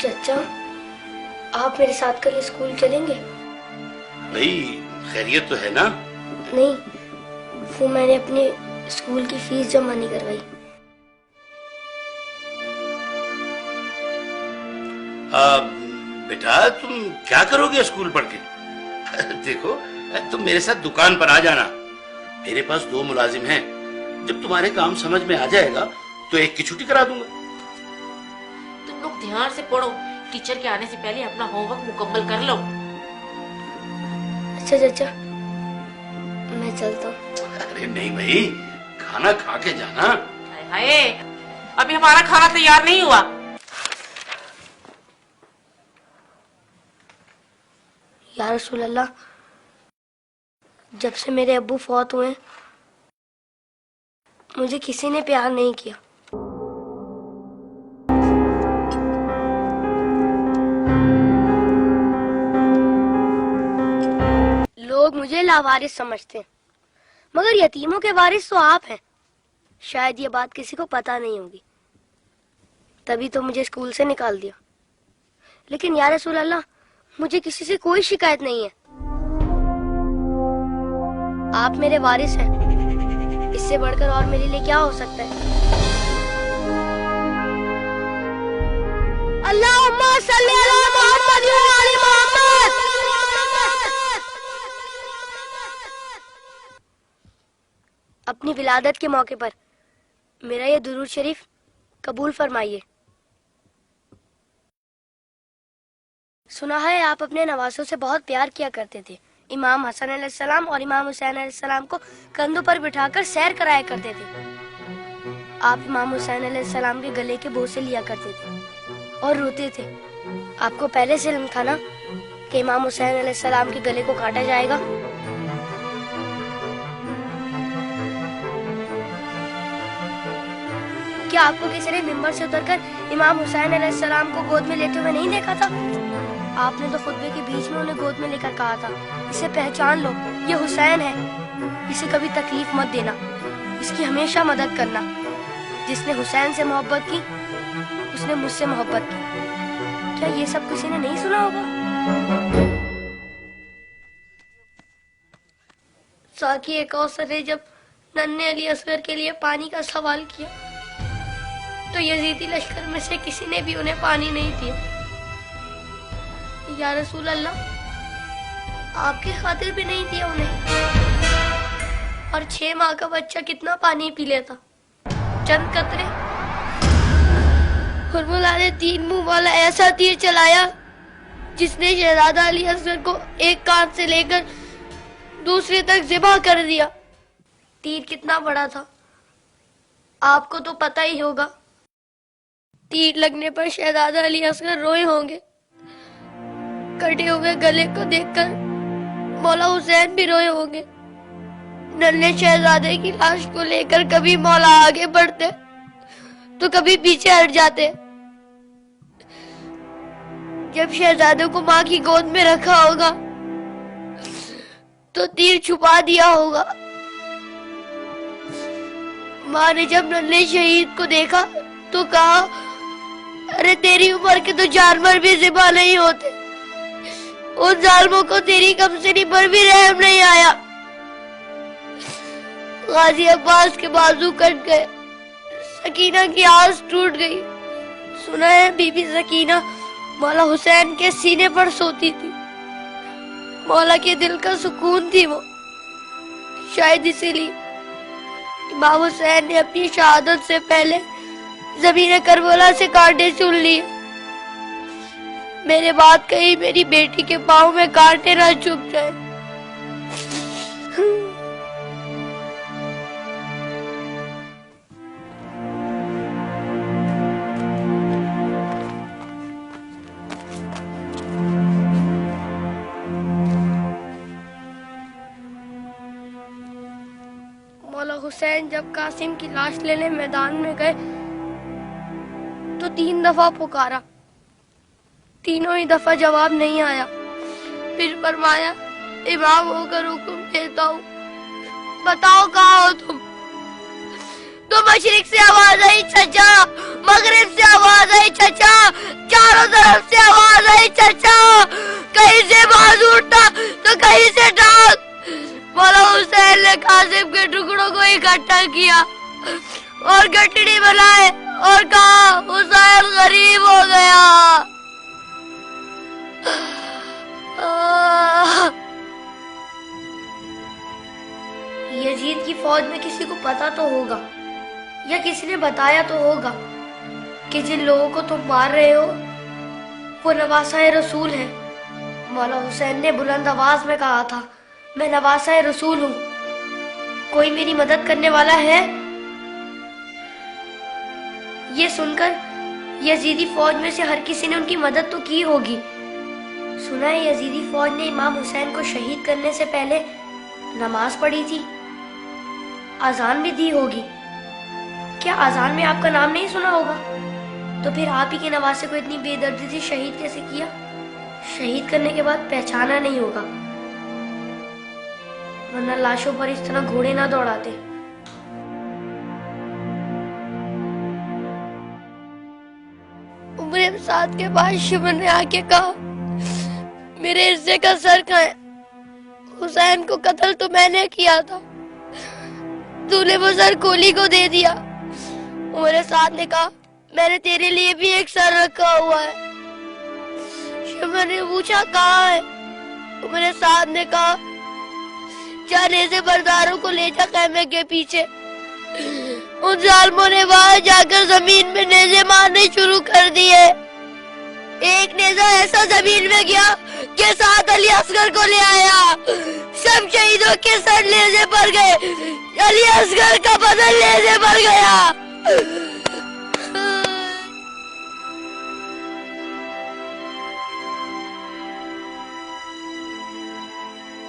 चचा, आप मेरे साथ कल स्कूल चलेंगे? भाई खैरियत तो है ना? नहीं, वो मैंने अपने स्कूल की फीस जमा नहीं करवाई। बेटा तुम क्या करोगे स्कूल पढ़ के? देखो तुम मेरे साथ दुकान पर आ जाना, मेरे पास 2 मुलाजिम हैं। जब तुम्हारे काम समझ में आ जाएगा तो एक की छुट्टी करा दूंगा। तुम लोग ध्यान से पढ़ो, टीचर के आने से पहले अपना होमवर्क मुकम्मल कर लो। अच्छा चाचा, मैं चलता हूँ। अरे नहीं भाई, खाना खा के जाना। हाय, अभी हमारा खाना तैयार नहीं हुआ। या रसूल अल्लाह, जब से मेरे अब्बू फौत हुए मुझे किसी ने प्यार नहीं किया। लोग मुझे लावारिस समझते हैं, मगर यतीमों के वारिस तो आप हैं। शायद ये बात किसी को पता नहीं होगी, तभी तो मुझे स्कूल से निकाल दिया। लेकिन या रसूल अल्लाह, मुझे किसी से कोई शिकायत नहीं है। आप मेरे वारिस हैं, इससे बढ़कर और मेरे लिए क्या हो सकता है? अल्लाहुम्मा सल्ली अला मुहम्मद व आले मोहम्मद। अपनी विलादत के मौके पर मेरा ये दुरूद शरीफ कबूल फरमाइए। सुना है आप अपने नवासों से बहुत प्यार किया करते थे। इमाम हसन अलैहिस्सलाम और इमाम हुसैन अलैहिस्सलाम को कंधों पर बिठाकर सैर कराया करते थे। आप इमाम हुसैन अलैहिस्सलाम के गले के बोसे लिया करते थे और रोते थे। आपको पहले से इल्म था ना कि इमाम हुसैन अलैहिस्सलाम के गले को काटा जाएगा? क्या आपको किसी ने मिंबर से उतरकर इमाम हुसैन अलैहिस्सलाम को गोद में लेते हुए नहीं देखा था? आपने तो खुतबे के बीच में उन्हें गोद में लेकर कहा था, इसे पहचान लो, ये हुसैन है, इसे कभी तकलीफ मत देना, इसकी हमेशा मदद करना। जिसने हुसैन से मोहब्बत की उसने मुझसे मोहब्बत की। क्या ये सब किसी ने नहीं सुना होगा? साकी कौसर ने जब नन्हे अली असगर के लिए पानी का सवाल किया तो यजीदी लश्कर में से किसी ने भी उन्हें पानी नहीं दिया। या रसूल अल्लाह, आपकी खातिर भी नहीं दिया उन्हें। और 6 माह का बच्चा कितना पानी पी लेता? चंद कतरे। हुर्मुला ने 3 मुंह वाला ऐसा तीर चलाया जिसने शहजादा अली असगर को एक कान से लेकर दूसरे तक ज़िबा कर दिया। तीर कितना बड़ा था आपको तो पता ही होगा। तीर लगने पर शहजादा अली असगर रोए होंगे। कटे हुए गले को देखकर मौला हुसैन भी रोए होंगे। नन्हे शहजादे की लाश को लेकर कभी मौला आगे बढ़ते तो कभी पीछे हट जाते। जब शहजादे को माँ की गोद में रखा होगा तो तीर छुपा दिया होगा। माँ ने जब नन्हे शहीद को देखा तो कहा, अरे तेरी उम्र के तो जानवर भी ज़िबा नहीं होते। उन जालिमों को तेरी कमसिनी पर भी रहम नहीं आया। गाजी अब्बास के बाजू कट गए, सकीना की आस टूट गई। सुना है बीबी सकीना मौला हुसैन के सीने पर सोती थी। मौला के दिल का सुकून थी वो। शायद इसीलिए इमाम हुसैन ने अपनी शहादत से पहले ज़मीन करबला से कांटे चुन लिए। मेरे बात कहीं मेरी बेटी के पाँव में कांटे ना चुभ जाए। मौला हुसैन जब कासिम की लाश लेने मैदान में गए तो 3 दफा पुकारा, तीनों ही दफा जवाब नहीं आया। फिर फरमाया, इमाम होकर हुक्म देता हूँ, बताओ कहाँ हो तुम? तो मशरिक से आवाज आई चचा, मगरिब से आवाज आई चचा, चारों तरफ पटड़ी बनाए और कहा हुसैन गरीब हो गया। यजीद की फौज में किसी को पता तो होगा या किसी ने बताया तो होगा कि जिन लोगों को तुम मार रहे हो वो नवासा रसूल है। मौला हुसैन ने बुलंद आवाज में कहा था, मैं नवासा रसूल हूँ, कोई मेरी मदद करने वाला है? ये सुनकर यजीदी फौज में से हर किसी ने उनकी मदद तो की होगी। सुना है यजीदी फौज ने इमाम हुसैन को शहीद करने से पहले नमाज पढ़ी थी, अजान भी दी होगी। क्या अजान में आपका नाम नहीं सुना होगा? तो फिर आप ही के नवासे को इतनी बेदर्दी से शहीद कैसे किया? शहीद करने के बाद पहचाना नहीं होगा, वरना लाशों पर इस तरह घोड़े ना दौड़ाते। उमर साथ के बाद शिमन ने आके कहा, मेरे हिस्से का सर कहाँ है? हुसैन को कत्ल तो मैंने किया था, तूने वो सर कोली को दे दिया। उमर साथ ने कहा, मैंने तेरे लिए भी एक सर रखा हुआ है। शिमन ने पूछा, कहाँ है? उमर साथ ने कहा, जाने से बरदारों को ले जा खैमे के पीछे। उन जालिमों ने वहां जाकर जमीन में नेज़े मारने शुरू कर दिए। एक नेज़ा ऐसा जमीन में गया कि साथ अली असगर को ले आया। सब शहीदों के सर नेज़े पर गए, अली असगर का बदन नेज़े पर गया।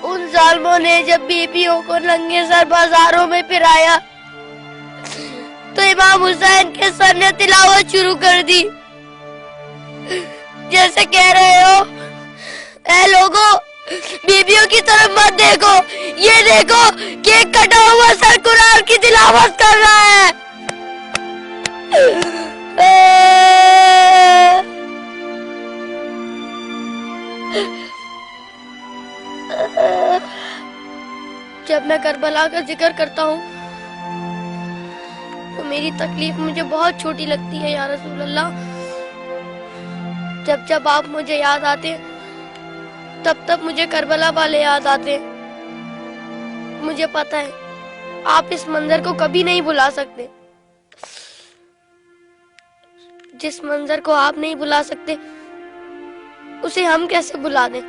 उन जालिमों ने जब बीबियों को नंगे सर बाजारों में फिराया तो इमाम हुसैन के सर ने तिलावत शुरू कर दी, जैसे कह रहे हो, ऐ लोगों, बीबियों की तरफ मत देखो, ये देखो कि एक कटा हुआ सर कुरान की तिलावत कर रहा है। जब मैं करबला का जिक्र करता हूँ तो मेरी तकलीफ मुझे बहुत छोटी लगती है या रसूल अल्लाह। जब जब आप मुझे याद आते तब तब मुझे करबला वाले याद आते। मुझे पता है आप इस मंजर को कभी नहीं भुला सकते। जिस मंजर को आप नहीं भुला सकते उसे हम कैसे भुला दें?